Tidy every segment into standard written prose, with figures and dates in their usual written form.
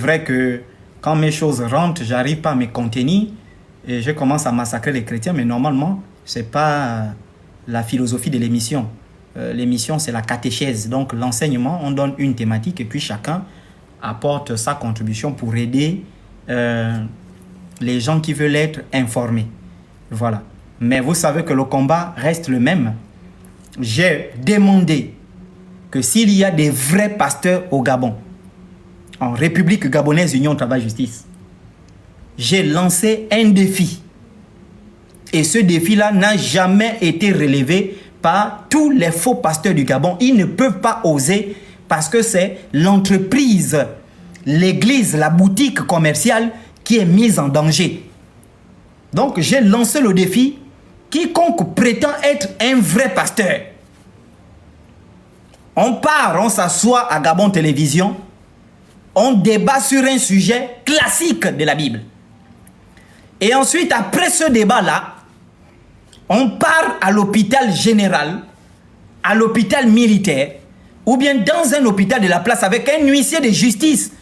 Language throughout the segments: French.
vrai que quand mes choses rentrent, j'arrive pas à me contenir et je commence à massacrer les chrétiens, mais normalement, c'est pas la philosophie de l'émission. L'émission, c'est la catéchèse. Donc, l'enseignement, on donne une thématique et puis chacun apporte sa contribution pour aider les gens qui veulent être informés. Voilà. Mais vous savez que le combat reste le même. J'ai demandé que s'il y a des vrais pasteurs au Gabon, en République gabonaise, Union Travail Justice, j'ai lancé un défi. Et ce défi-là n'a jamais été relevé par tous les faux pasteurs du Gabon. Ils ne peuvent pas oser parce que c'est l'entreprise, l'église, la boutique commerciale qui est mise en danger. Donc j'ai lancé le défi. Quiconque prétend être un vrai pasteur, on part, on s'assoit à Gabon Télévision, on débat sur un sujet classique de la Bible. Et ensuite, après ce débat-là, on part à l'hôpital général, à l'hôpital militaire, ou bien dans un hôpital de la place avec un huissier de justice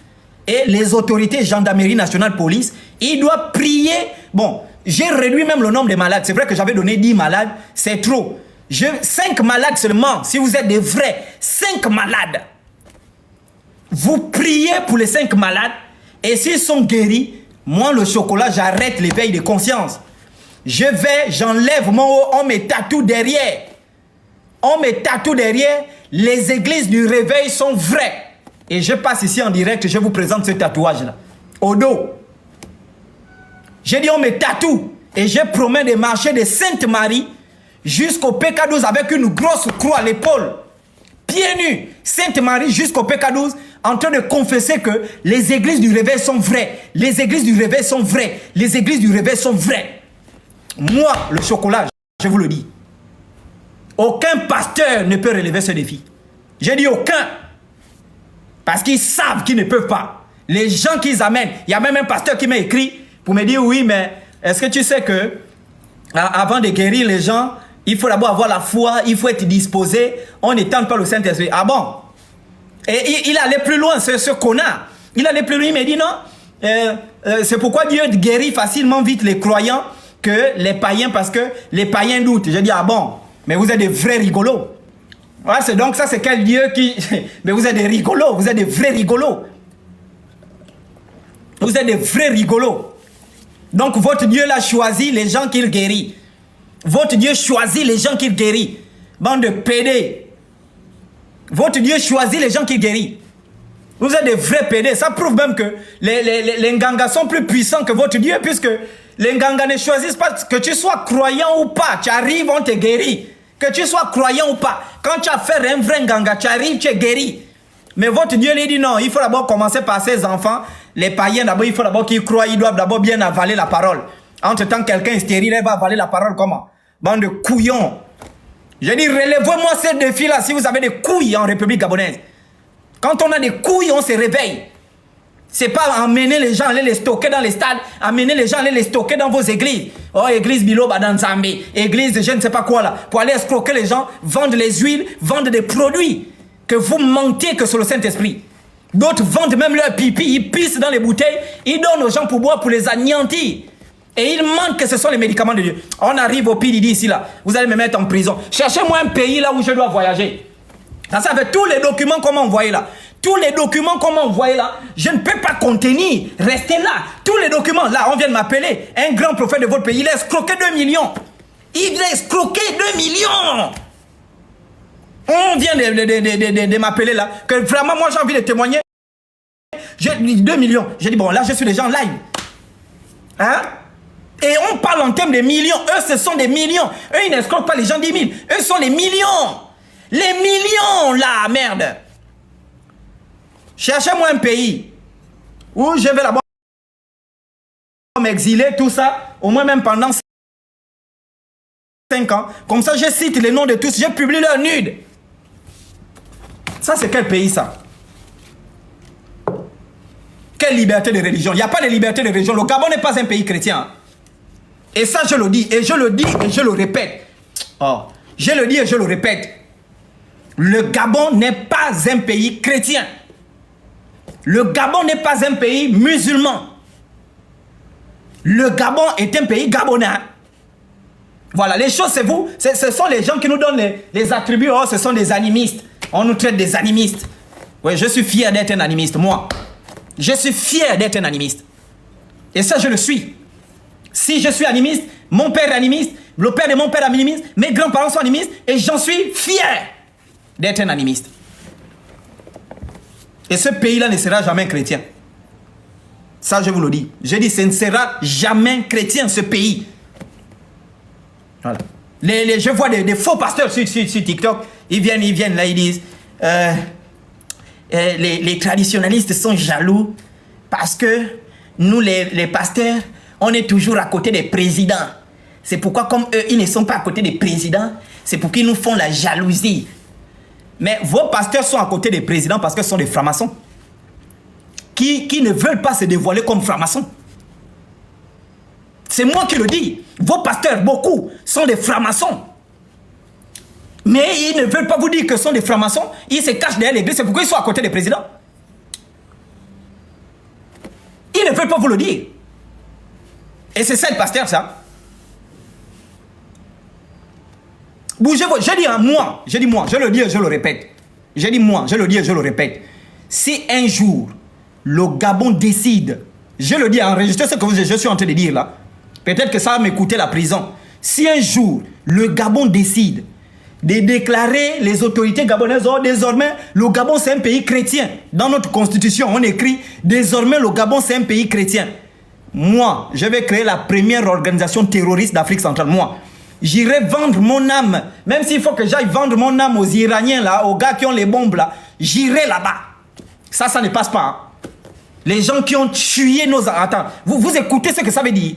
et les autorités gendarmerie nationale police. Il doit prier. Bon, j'ai réduit même le nombre de malades. C'est vrai que j'avais donné 10 malades, c'est trop. 5 malades seulement, si vous êtes des vrais, 5 malades. Vous priez pour les 5 malades et s'ils sont guéris, moi le chocolat, j'arrête l'éveil de conscience. Je vais, j'enlève mon haut, on me tatoue derrière. On me tatoue derrière, les églises du réveil sont vraies. Et je passe ici en direct, je vous présente ce tatouage-là, au dos. J'ai dit on me tatoue et je promets de marcher de Sainte-Marie jusqu'au PK12 avec une grosse croix à l'épaule. Pieds nus, Sainte-Marie jusqu'au PK12 en train de confesser que les églises du réveil sont vraies. Les églises du réveil sont vraies. Les églises du réveil sont vraies. Moi, le chocolat, je vous le dis. Aucun pasteur ne peut relever ce défi. J'ai dit aucun. Parce qu'ils savent qu'ils ne peuvent pas. Les gens qu'ils amènent, il y a même un pasteur qui m'a écrit pour me dire oui, mais est-ce que tu sais que avant de guérir les gens, il faut d'abord avoir la foi, il faut être disposé, on n'étend pas le Saint-Esprit. Ah bon? Et il allait plus loin, ce connard. Il allait plus loin, il m'a dit non. C'est pourquoi Dieu guérit facilement vite les croyants que les païens, parce que les païens doutent. J'ai dit ah bon? Mais vous êtes des vrais rigolos. Ouais, c'est donc ça, c'est quel Dieu qui... Mais vous êtes des rigolos, vous êtes des vrais rigolos. Vous êtes des vrais rigolos. Donc votre Dieu l'a choisi les gens qu'il guérit. Votre Dieu choisit les gens qu'il guérit. Bande de pédés. Votre Dieu choisit les gens qu'il guérit. Vous êtes des vrais pédés. Ça prouve même que les Ngangas sont plus puissants que votre Dieu, puisque les Ngangas ne choisissent pas que tu sois croyant ou pas. Tu arrives, on te guérit. Que tu sois croyant ou pas. Quand tu as fait un vrai Nganga, tu arrives, tu es guéri. Mais votre Dieu lui dit non, il faut d'abord commencer par ses enfants. Les païens, d'abord, il faut d'abord qu'ils croient, ils doivent d'abord bien avaler la parole. Entre-temps, quelqu'un est stérile, il va avaler la parole comment? Bande de couillons. J'ai dit, relevez-moi ce défi-là si vous avez des couilles en République gabonaise. Quand on a des couilles, on se réveille. C'est pas amener les gens, aller les stocker dans les stades, amener les gens, aller les stocker dans vos églises. Oh, église Bilo Badanzambe, église je ne sais pas quoi là. Pour aller escroquer les gens, vendre les huiles, vendre des produits. Que vous mentez que sur le Saint-Esprit. D'autres vendent même leur pipi, ils pissent dans les bouteilles, ils donnent aux gens pour boire, pour les anéantir. Et ils mentent que ce sont les médicaments de Dieu. On arrive au PDD ici là, vous allez me mettre en prison. Cherchez-moi un pays là où je dois voyager. Ça fait tous les documents qu'on m'a envoyés là. Tous les documents qu'on m'a envoyés là, je ne peux pas contenir. Restez là. Tous les documents, là, on vient de m'appeler. Un grand prophète de votre pays, il a escroqué 2 millions. Il a escroqué 2 millions. On vient de m'appeler là. Que vraiment, moi, j'ai envie de témoigner. J'ai dit 2 millions. J'ai dit, bon, là, je suis déjà en live. Hein? Et on parle en termes de millions. Eux, ce sont des millions. Eux, ils n'escroquent pas les gens 10 000. Eux, sont les millions. Les millions, là, merde. Cherchez-moi un pays où je vais là-bas m'exiler, tout ça, au moins même pendant 5 ans. Comme ça, je cite les noms de tous, je publie leurs nudes. Ça, c'est quel pays, ça? Quelle liberté de religion? Il n'y a pas de liberté de religion. Le Gabon n'est pas un pays chrétien. Et ça, je le dis, et je le dis, et je le répète. Oh, je le dis et je le répète. Le Gabon n'est pas un pays chrétien. Le Gabon n'est pas un pays musulman. Le Gabon est un pays gabonais. Voilà, les choses, c'est vous. Ce sont les gens qui nous donnent les attributs. Oh, ce sont des animistes. On nous traite des animistes. Oui, je suis fier d'être un animiste, moi. Je suis fier d'être un animiste. Et ça, je le suis. Si je suis animiste, mon père est animiste, le père de mon père est animiste, mes grands-parents sont animistes, et j'en suis fier d'être un animiste. Et ce pays-là ne sera jamais chrétien. Ça, je vous le dis. Je dis, ce ne sera jamais chrétien, ce pays. Voilà. Je vois des faux pasteurs sur TikTok. Ils viennent là, ils disent les traditionalistes sont jaloux parce que nous, les pasteurs, on est toujours à côté des présidents. C'est pourquoi, comme eux, ils ne sont pas à côté des présidents, c'est pour qu'ils nous font la jalousie. Mais vos pasteurs sont à côté des présidents parce que ce sont des francs-maçons qui ne veulent pas se dévoiler comme francs-maçons. C'est moi qui le dis. Vos pasteurs, beaucoup, sont des francs-maçons. Mais ils ne veulent pas vous dire que ce sont des francs-maçons. Ils se cachent derrière l'église. C'est pourquoi ils sont à côté des présidents. Ils ne veulent pas vous le dire. Et c'est ça le pasteur, ça. Bougez-vous. Je dis à moi, je le dis et je le répète. Je dis moi, je le dis et je le répète. Si un jour, le Gabon décide, je le dis, enregistrez ce que je suis en train de dire là, peut-être que ça va m'écouter la prison. Si un jour, le Gabon décide de déclarer les autorités gabonaises, oh, désormais, le Gabon c'est un pays chrétien. Dans notre constitution, on écrit, désormais, le Gabon c'est un pays chrétien. Moi, je vais créer la première organisation terroriste d'Afrique centrale. Moi, j'irai vendre mon âme, même s'il faut que j'aille vendre mon âme aux Iraniens, là, aux gars qui ont les bombes, là, j'irai là-bas. Ça ne passe pas. Hein. Les gens qui ont tué nos... Attends, vous écoutez ce que ça veut dire.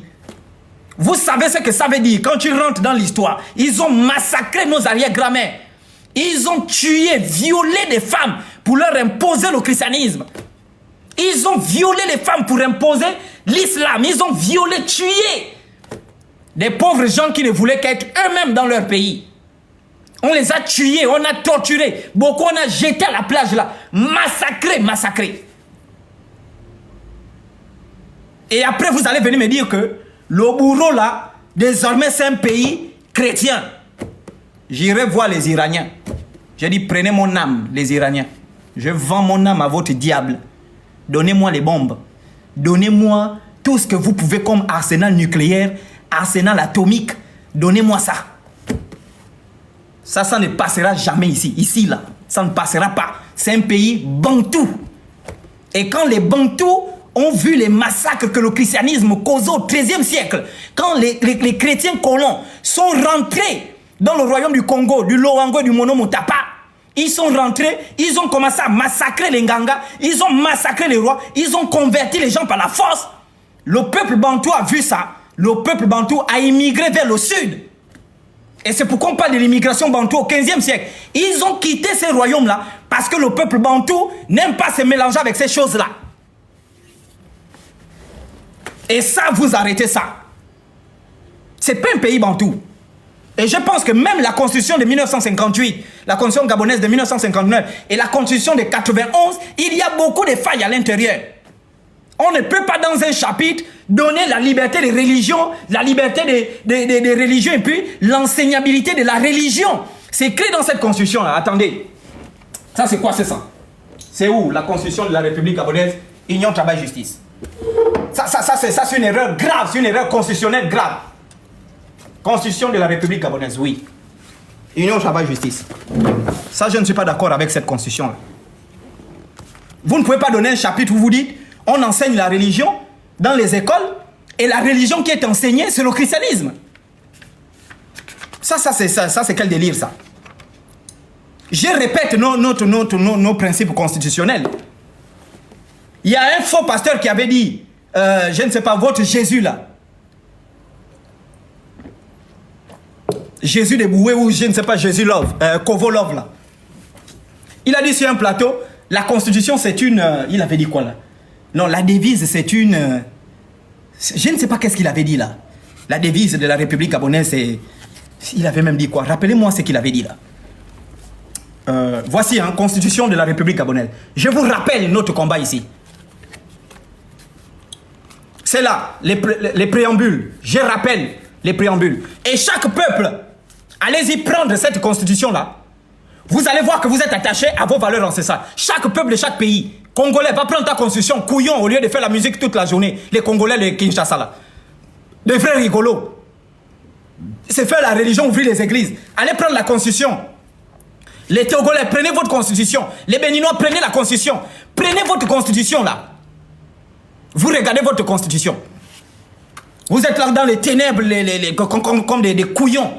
Vous savez ce que ça veut dire quand tu rentres dans l'histoire. Ils ont massacré nos arrière-grand-mères. Ils ont tué, violé des femmes pour leur imposer le christianisme. Ils ont violé les femmes pour imposer l'islam. Ils ont violé, tué des pauvres gens qui ne voulaient qu'être eux-mêmes dans leur pays. On les a tués, on a torturés. Beaucoup on a jeté à la plage là. Massacré. Et après vous allez venir me dire que le bourreau là, désormais c'est un pays chrétien. J'irai voir les Iraniens. J'ai dit prenez mon âme, les Iraniens. Je vends mon âme à votre diable. Donnez-moi les bombes. Donnez-moi tout ce que vous pouvez comme arsenal nucléaire, arsenal atomique. Donnez-moi ça. Ça ne passera jamais ici. Ici là, ça ne passera pas. C'est un pays bantou. Et quand les bantous ont vu les massacres que le christianisme causait au XIIIe siècle, quand les chrétiens colons sont rentrés dans le royaume du Congo, du Loango et du Monomotapa, ils sont rentrés, ils ont commencé à massacrer les Nganga, ils ont massacré les rois, ils ont converti les gens par la force. Le peuple bantou a vu ça. Le peuple bantou a immigré vers le sud. Et c'est pourquoi on parle de l'immigration bantou au XVe siècle. Ils ont quitté ces royaumes-là parce que le peuple bantou n'aime pas se mélanger avec ces choses-là. Et ça, vous arrêtez ça. C'est pas un pays bantou. Et je pense que même la constitution de 1958, la constitution gabonaise de 1959 et la constitution de 91, il y a beaucoup de failles à l'intérieur. On ne peut pas dans un chapitre donner la liberté des religions, la liberté des religions et puis l'enseignabilité de la religion. C'est écrit dans cette constitution-là. Attendez. Ça, c'est quoi, c'est ça? C'est où la constitution de la République gabonaise? Union, travail, justice. Ça c'est une erreur grave, c'est une erreur constitutionnelle grave. Constitution de la République gabonaise, oui. Union, travail, justice. Ça, je ne suis pas d'accord avec cette constitution-là. Vous ne pouvez pas donner un chapitre où vous dites on enseigne la religion dans les écoles et la religion qui est enseignée, c'est le christianisme. Ça c'est quel délire, ça? Je répète nos principes constitutionnels. Il y a un faux pasteur qui avait dit, je ne sais pas, votre Jésus là. Jésus de Boué ou je ne sais pas, Jésus Love, Kovo Love là. Il a dit sur un plateau, la constitution c'est une... il avait dit quoi là? Non, la devise c'est une... je ne sais pas qu'est-ce qu'il avait dit là. La devise de la République gabonaise c'est... il avait même dit quoi? Rappelez-moi ce qu'il avait dit là. Voici, hein, constitution de la République gabonaise. Je vous rappelle notre combat ici. C'est là, les préambules. Je rappelle les préambules. Et chaque peuple, allez-y prendre cette constitution-là. Vous allez voir que vous êtes attaché à vos valeurs ancestrales. Chaque peuple de chaque pays, Congolais, va prendre ta constitution, couillon, au lieu de faire la musique toute la journée. Les Congolais, les Kinshasa, là. Des frères rigolos. C'est faire la religion, ouvrir les églises. Allez prendre la constitution. Les Togolais, prenez votre constitution. Les Béninois, prenez la constitution. Prenez votre constitution, là. Vous regardez votre constitution. Vous êtes là dans les ténèbres, comme des couillons.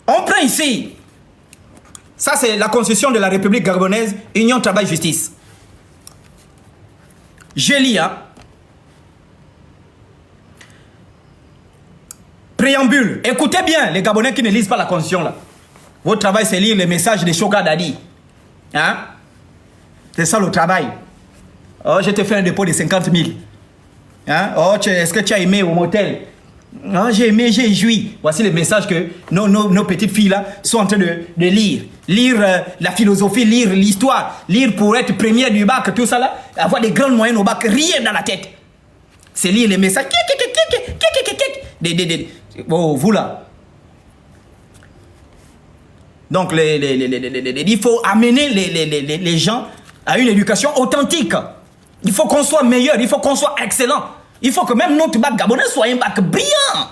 On prend ici. Ça, c'est la constitution de la République gabonaise, Union, Travail, Justice. Je lis, hein. Préambule. Écoutez bien, les Gabonais qui ne lisent pas la constitution, là. Votre travail, c'est lire les messages de Shoga Dadi. Hein? C'est ça le travail. Oh, je te fais un dépôt de 50 000. Hein? Oh, est-ce que tu as aimé au motel? Oh, j'ai aimé, j'ai joui. Voici les messages que nos petites filles là sont en train de lire. Lire la philosophie, lire l'histoire, lire pour être première du bac, tout ça là. Avoir des grandes moyennes au bac, rien dans la tête. C'est lire les messages. Oh, vous là. Donc, il faut amener les gens à une éducation authentique. Il faut qu'on soit meilleur, il faut qu'on soit excellent. Il faut que même notre bac gabonais soit un bac brillant.